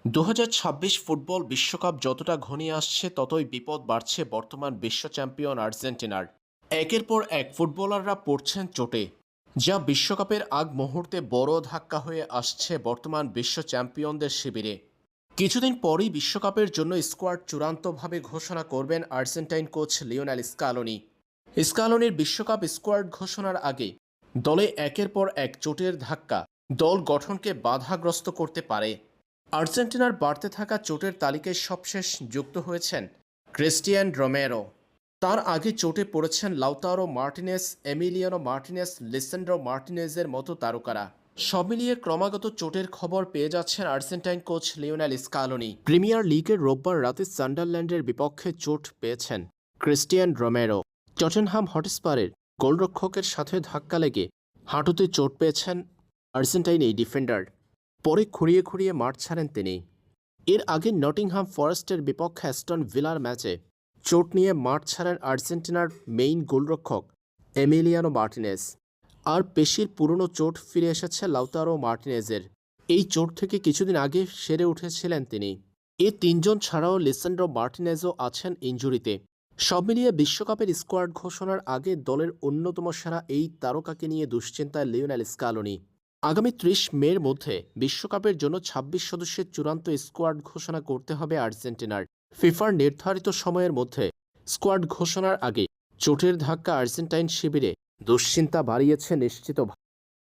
2026 football বিশ্বকাপ যতটা ঘনিয়ে আসছে ততই বিপদ বাড়ছে বর্তমান বিশ্ব চ্যাম্পিয়ন আর্জেন্টিনার। একের পর এক ফুটবলাররা পড়ছেন চোটে, যা বিশ্বকাপের আগ মুহূর্তে বড় ধাক্কা হয়ে আসছে বর্তমান বিশ্ব চ্যাম্পিয়নদের শিবিরে। কিছুদিন পরই বিশ্বকাপের জন্য স্কোয়াড চূড়ান্তভাবে ঘোষণা করবেন আর্জেন্টাইন কোচ লিওনেল স্কালোনি। স্কালোনির বিশ্বকাপ স্কোয়াড ঘোষণার আগে দলে একের পর এক চোটের ধাক্কা দল গঠনকে বাধাগ্রস্ত করতে পারে। আর্জেন্টিনার বাড়তে থাকা চোটের তালিকায় সবশেষ যুক্ত হয়েছেন ক্রিস্টিয়ান রোমেরো। তার আগে চোটে পড়েছেন Lautaro Martinez, Emiliano Martinez, Lisandro মার্টিনেজের মতো তারকারা। সব মিলিয়ে ক্রমাগত চোটের খবর পেয়ে যাচ্ছেন Argentine coach Lionel Scaloni. Premier লিগের রোববার রাতে সান্ডারল্যান্ডের বিপক্ষে চোট পেয়েছেন ক্রিস্টিয়ান রোমেরো। টটেনহাম হটস্পারের গোলরক্ষকের সাথে ধাক্কা লেগে হাঁটুতে চোট পেয়েছেন আর্জেন্টাইন এই ডিফেন্ডার। পরে খুঁড়িয়ে খুঁড়িয়ে মাঠ ছাড়েন তিনি। এর আগে নটিংহাম ফরেস্টের বিপক্ষে অ্যাস্টন ভিলার ম্যাচে চোট নিয়ে মাঠ ছাড়েন আর্জেন্টিনার মেইন গোলরক্ষক এমিলিয়ানো মার্টিনেজ। আর পেশির পুরনো চোট ফিরে এসেছে লাউতারো মার্টিনেজের। এই চোট থেকে কিছুদিন আগে সেরে উঠেছিলেন তিনি। এ তিনজন ছাড়াও লিসেন্ড্রো মার্টিনেজও আছেন ইনজুরিতে। সব মিলিয়ে বিশ্বকাপের স্কোয়াড ঘোষণার আগে দলের অন্যতম সেরা এই তারকাকে নিয়ে দুশ্চিন্তায় লিওনেল স্কালোনি। আগামী ৩০ মের মধ্যে বিশ্বকাপের জন্য ২৬ সদস্যের চূড়ান্ত স্কোয়াড ঘোষণা করতে হবে আর্জেন্টিনার। ফিফার নির্ধারিত সময়ের মধ্যে স্কোয়াড ঘোষণার আগে চোটের ধাক্কা আর্জেন্টাইন শিবিরে দুশ্চিন্তা বাড়িয়েছে নিশ্চিত।